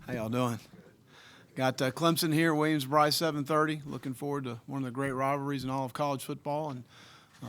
How y'all doing? Got Clemson here, Williams-Brice, 7:30. Looking forward to one of the great rivalries in all of college football, and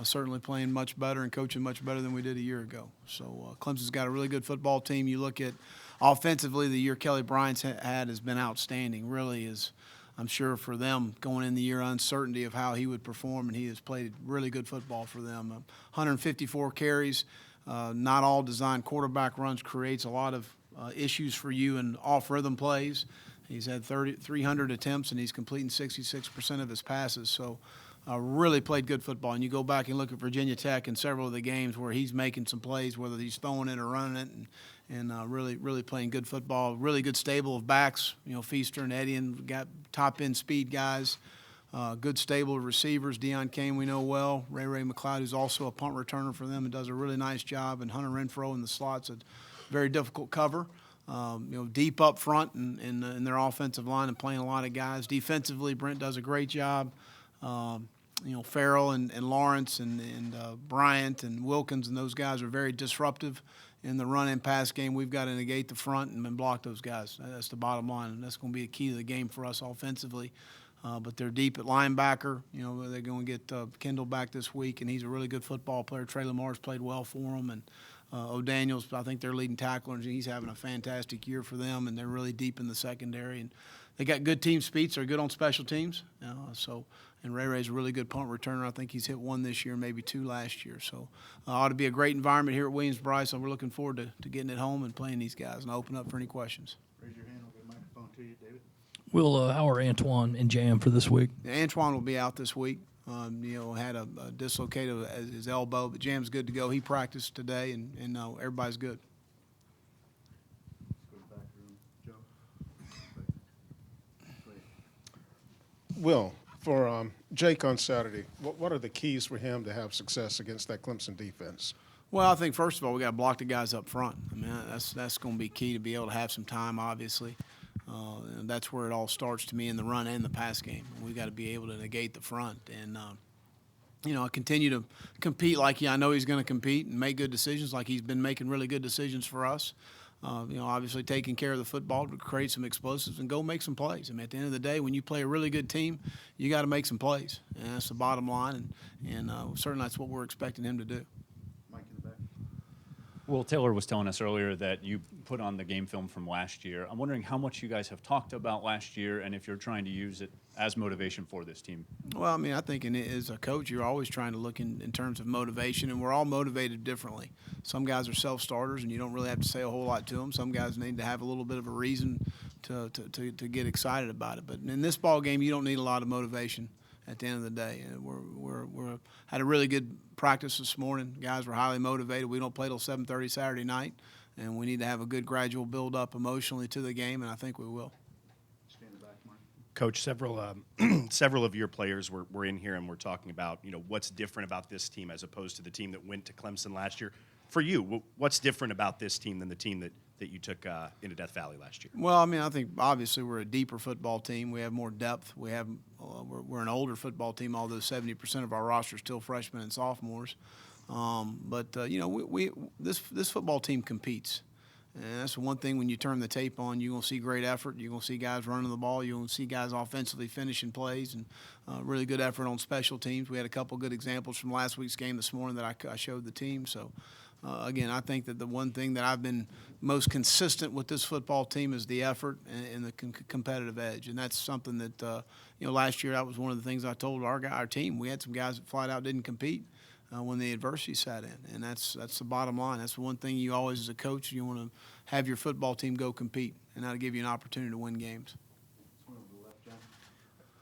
certainly playing much better and coaching much better than we did a year ago. So Clemson's got a really good football team. You look at offensively, the year Kelly Bryant's had has been outstanding. Really is, I'm sure for them going in the year, uncertainty of how he would perform, and he has played really good football for them. 154 carries, not all designed quarterback runs, creates a lot of issues for you in off-rhythm plays. He's had 300 attempts, and he's completing 66% of his passes. So really played good football. And you go back and look at Virginia Tech in several of the games where he's making some plays, whether he's throwing it or running it, and really playing good football. Really good stable of backs, Feaster and Eddie, and got top-end speed guys. Good stable of receivers. Deion Kane we know well. Ray McLeod, who's also a punt returner for them and does a really nice job. And Hunter Renfro in the slot's a very difficult cover. Deep up front in their offensive line and playing a lot of guys. Defensively, Brent does a great job. Farrell and Lawrence and Bryant and Wilkins and those guys are very disruptive in the run and pass game. We've got to negate the front and block those guys. That's the bottom line, and that's going to be a key to the game for us offensively. But they're deep at linebacker. They're going to get Kendall back this week, and he's a really good football player. Trey Lamar's played well for them, and O'Daniel's, I think they're leading tackler, and he's having a fantastic year for them, and they're really deep in the secondary. And they got good team speeds. They're good on special teams. And Ray's a really good punt returner. I think he's hit one this year, maybe two last year. So ought to be a great environment here at Williams-Brice, and we're looking forward to getting it home and playing these guys. And I'll open up for any questions. Raise your hand. I'll get a microphone to you, David. How are Antoine and Jam for this week? Yeah, Antoine will be out this week. Had a dislocated his elbow, but Jam's good to go. He practiced today, and everybody's good. Let's go to the back room. Joe? Will, for Jake on Saturday, what are the keys for him to have success against that Clemson defense? Well, I think first of all we got to block the guys up front. I mean that's going to be key to be able to have some time, obviously. And that's where it all starts to me in the run and the pass game. We've got to be able to negate the front and, continue to compete like I know he's going to compete and make good decisions like he's been making really good decisions for us. Obviously taking care of the football to create some explosives and go make some plays. I mean, at the end of the day, when you play a really good team, you got to make some plays. And that's the bottom line, and certainly that's what we're expecting him to do. Mike in the back. Will Taylor was telling us earlier that you put on the game film from last year. I'm wondering how much you guys have talked about last year and if you're trying to use it as motivation for this team. Well, I mean, I think as a coach, you're always trying to look in terms of motivation, and we're all motivated differently. Some guys are self-starters, and you don't really have to say a whole lot to them. Some guys need to have a little bit of a reason to get excited about it. But in this ball game, you don't need a lot of motivation at the end of the day. We're had a really good practice this morning. Guys were highly motivated. We don't play till 7:30 Saturday night, and we need to have a good gradual build-up emotionally to the game, and I think we will. Stand in the back, Mark. Coach, several of your players were in here and we're talking about, what's different about this team as opposed to the team that went to Clemson last year. For you, what's different about this team than the team that you took into Death Valley last year? Well, I mean, I think obviously we're a deeper football team. We have more depth. We're an older football team, although 70% of our roster is still freshmen and sophomores. This football team competes. And that's the one thing when you turn the tape on, you're going to see great effort. You're going to see guys running the ball. You're going to see guys offensively finishing plays and really good effort on special teams. We had a couple good examples from last week's game this morning that I showed the team. So, again, I think that the one thing that I've been most consistent with this football team is the effort and the competitive edge. And that's something that, last year that was one of the things I told our team. We had some guys that flat out didn't compete when the adversity sat in, and that's the bottom line. That's the one thing you always, as a coach, you want to have your football team go compete, and that'll give you an opportunity to win games. One over the left, John.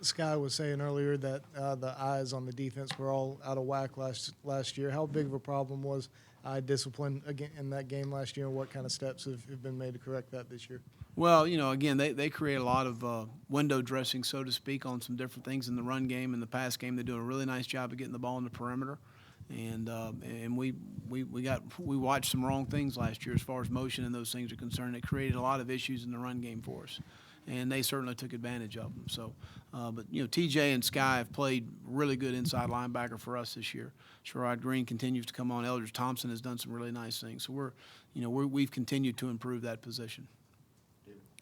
Sky was saying earlier that the eyes on the defense were all out of whack last year. How big of a problem was eye discipline again in that game last year, and what kind of steps have been made to correct that this year? Well, again, they create a lot of window dressing, so to speak, on some different things in the run game and the pass game. They do a really nice job of getting the ball in the perimeter. And we watched some wrong things last year as far as motion and those things are concerned. It created a lot of issues in the run game for us, and they certainly took advantage of them. So, TJ and Sky have played really good inside linebacker for us this year. Sherrod Green continues to come on. Eldridge Thompson has done some really nice things. So we've continued to improve that position.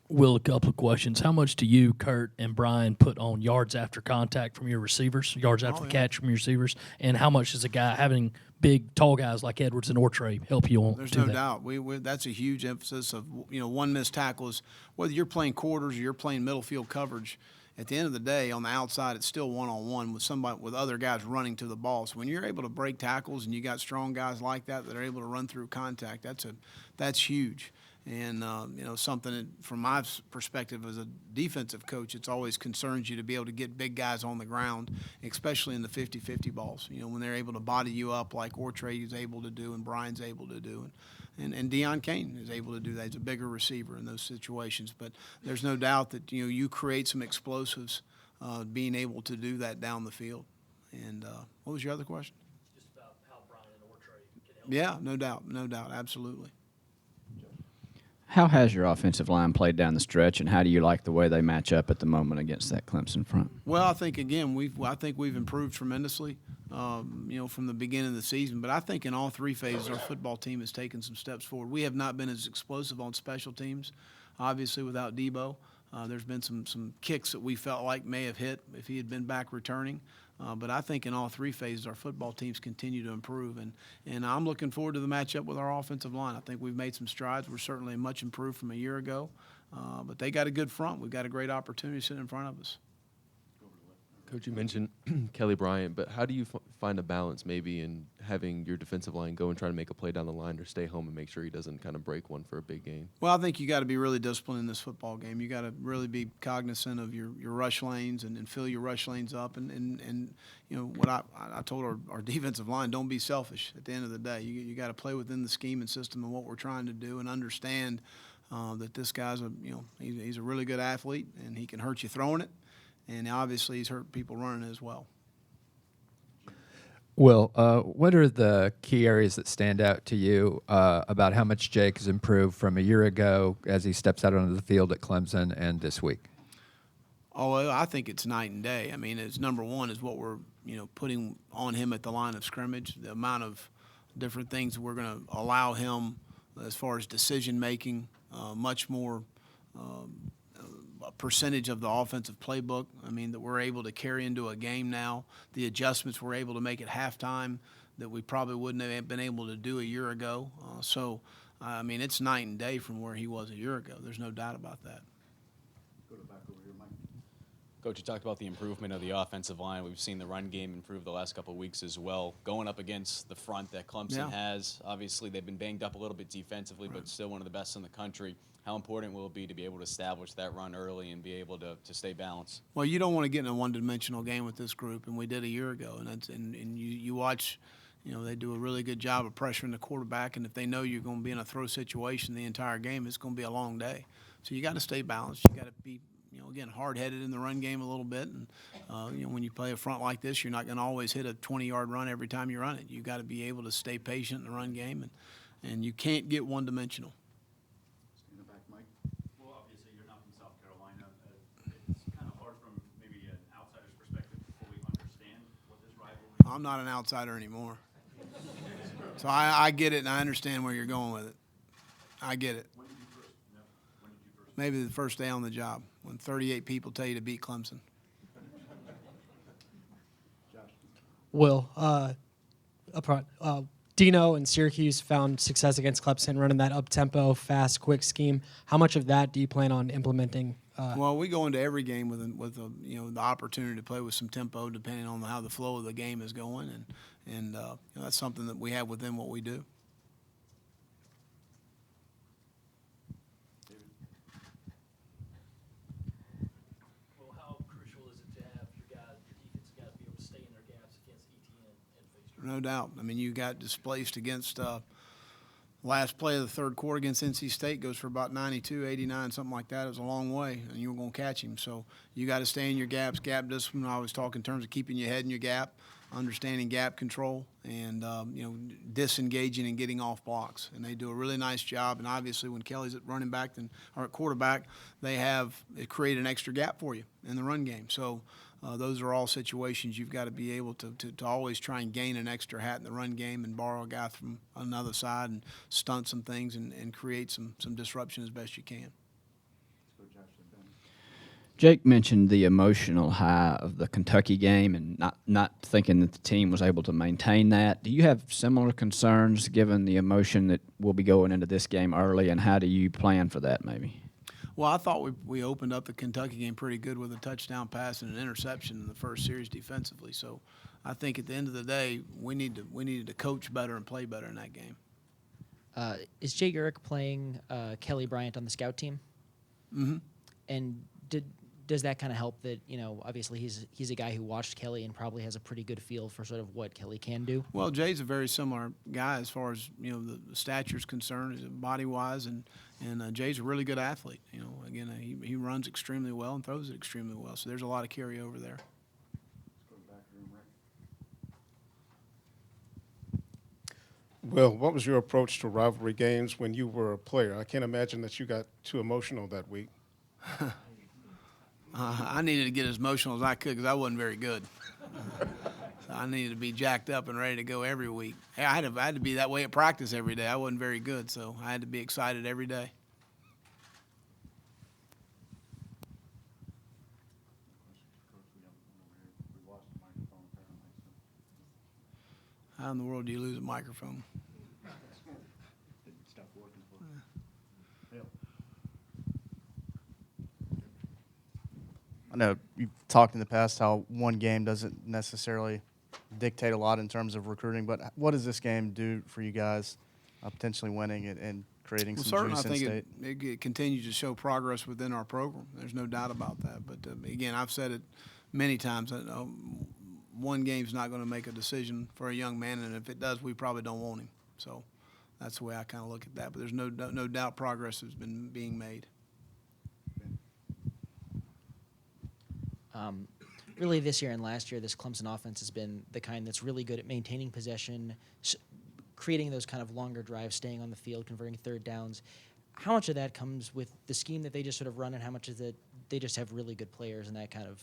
Will, a couple of questions. How much do you, Kurt, and Brian put on yards after contact from your receivers, yards after the catch from your receivers, and how much does a guy having big, tall guys like Edwards and Ortre help you on? There's to no that? doubt. That's a huge emphasis of one missed tackle is whether you're playing quarters or you're playing middle field coverage. At the end of the day, on the outside, it's still one-on-one with other guys running to the ball. So when you're able to break tackles and you got strong guys like that are able to run through contact, that's huge. And something that, from my perspective as a defensive coach, it's always concerns you to be able to get big guys on the ground, especially in the 50-50 balls. When they're able to body you up like Ortre is able to do and Brian's able to do, and Deion Kane is able to do that. He's a bigger receiver in those situations. But there's no doubt that you create some explosives, being able to do that down the field. And what was your other question? Just about how Brian and Ortre can help. Yeah, no doubt, absolutely. How has your offensive line played down the stretch, and how do you like the way they match up at the moment against that Clemson front? Well, I think again we've improved tremendously, from the beginning of the season. But I think in all three phases, our football team has taken some steps forward. We have not been as explosive on special teams, obviously without Debo. There's been some kicks that we felt like may have hit if he had been back returning. But I think in all three phases, our football teams continue to improve. And I'm looking forward to the matchup with our offensive line. I think we've made some strides. We're certainly much improved from a year ago. But they got a good front. We've got a great opportunity sitting in front of us. Coach, you mentioned Kelly Bryant, but how do you find a balance maybe in having your defensive line go and try to make a play down the line or stay home and make sure he doesn't kind of break one for a big game? Well, I think you got to be really disciplined in this football game. You got to really be cognizant of your rush lanes and fill your rush lanes up. And what I told our defensive line, don't be selfish at the end of the day. You got to play within the scheme and system and what we're trying to do and understand that this guy's he's a really good athlete and he can hurt you throwing it. And obviously he's hurt people running as well. Will, what are the key areas that stand out to you about how much Jake has improved from a year ago as he steps out onto the field at Clemson and this week? Oh, well, I think it's night and day. I mean, it's number one is what we're putting on him at the line of scrimmage, the amount of different things we're going to allow him as far as decision making, much more a percentage of the offensive playbook, that we're able to carry into a game now, the adjustments we're able to make at halftime that we probably wouldn't have been able to do a year ago. It's night and day from where he was a year ago. There's no doubt about that. Go to the back over here, Mike. Coach, you talked about the improvement of the offensive line. We've seen the run game improve the last couple of weeks as well. Going up against the front that Clemson has, obviously they've been banged up a little bit defensively, but still one of the best in the country. How important will it be to be able to establish that run early and be able to stay balanced? Well, you don't want to get in a one-dimensional game with this group, and we did a year ago. And you watch, they do a really good job of pressuring the quarterback, and if they know you're going to be in a throw situation the entire game, it's going to be a long day. So you got to stay balanced. You got to be, again, hard-headed in the run game a little bit. And, when you play a front like this, you're not going to always hit a 20-yard run every time you run it. You got to be able to stay patient in the run game, and you can't get one-dimensional. In the back, Mike. Well, obviously, you're not from South Carolina. It's kind of hard from maybe an outsider's perspective to fully understand what this rivalry is. I'm not an outsider anymore. So I get it, and I understand where you're going with it. I get it. When did you first? Maybe the first day on the job when 38 people tell you to beat Clemson. Will, Dino and Syracuse found success against Clemson running that up-tempo, fast, quick scheme. How much of that do you plan on implementing? Well, we go into every game with the opportunity to play with some tempo, depending on how the flow of the game is going, and that's something that we have within what we do. Well, how crucial is it to have your defensive guys be able to stay in their gaps against ETN and face? No doubt. You got displaced against last play of the third quarter against NC State goes for about 92, 89, something like that. It was a long way, and you were going to catch him. So you got to stay in your gaps. Gap discipline, I always talk in terms of keeping your head in your gap, understanding gap control, and disengaging and getting off blocks. And they do a really nice job. And obviously, when Kelly's at running back or at quarterback, it create an extra gap for you in the run game. So those are all situations you've got to be able to always try and gain an extra hat in the run game and borrow a guy from another side and stunt some things and create some disruption as best you can. Let's go Jake mentioned the emotional high of the Kentucky game and not thinking that the team was able to maintain that. Do you have similar concerns given the emotion that we'll be going into this game early, and how do you plan for that maybe? Well, I thought we opened up the Kentucky game pretty good with a touchdown pass and an interception in the first series defensively. So I think at the end of the day, we needed to coach better and play better in that game. Is Jay Urich playing Kelly Bryant on the scout team? Mm-hmm. And does that kind of help that, obviously he's a guy who watched Kelly and probably has a pretty good feel for sort of what Kelly can do? Well, Jay's a very similar guy as far as, the stature is concerned, body-wise, and Jay's a really good athlete. Again, he runs extremely well and throws it extremely well. So there's a lot of carryover there. Let's go to the back room, Rick. Well, what was your approach to rivalry games when you were a player? I can't imagine that you got too emotional that week. I needed to get as emotional as I could because I wasn't very good. So I needed to be jacked up and ready to go every week. I had to be that way at practice every day. I wasn't very good, so I had to be excited every day. Coach, we have one over here. We lost the microphone apparently. So. How in the world do you lose a microphone? Didn't stop working for Bill. I know you've talked in the past how one game doesn't necessarily dictate a lot in terms of recruiting, but what does this game do for you guys, potentially winning it and creating some Certainly, juice I in think state? it continues to show progress within our program. There's no doubt about that. But again, I've said it many times. One game's not going to make a decision for a young man, and if it does, we probably don't want him. So that's the way I kind of look at that. But there's no doubt progress has been being made. Really, this year and last year, this Clemson offense has been the kind that's really good at maintaining possession, creating those kind of longer drives, staying on the field, converting third downs. How much of that comes with the scheme that they just sort of run, and how much is it they just have really good players, and that kind of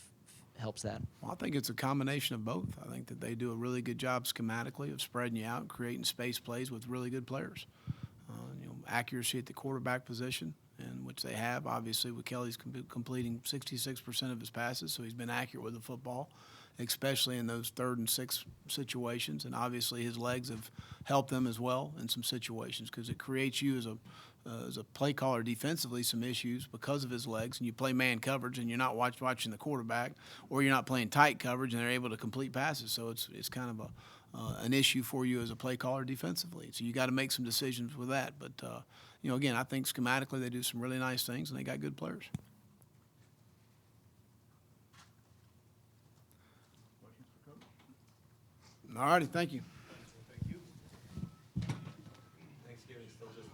helps that? Well, I think it's a combination of both. I think that they do a really good job schematically of spreading you out, creating space plays with really good players. Accuracy at the quarterback position, and which they have. Obviously, with Kelly's completing 66% of his passes, so he's been accurate with the football, especially in those 3rd and 6 situations. And obviously, his legs have helped them as well in some situations because it creates you as a play caller defensively some issues because of his legs. And you play man coverage, and you're not watching the quarterback, or you're not playing tight coverage, and they're able to complete passes. So it's kind of an issue for you as a play caller defensively. So you got to make some decisions with that. But again, I think schematically they do some really nice things, and they got good players. Questions for Coach? All righty, thank you. Thank you. Thanksgiving still just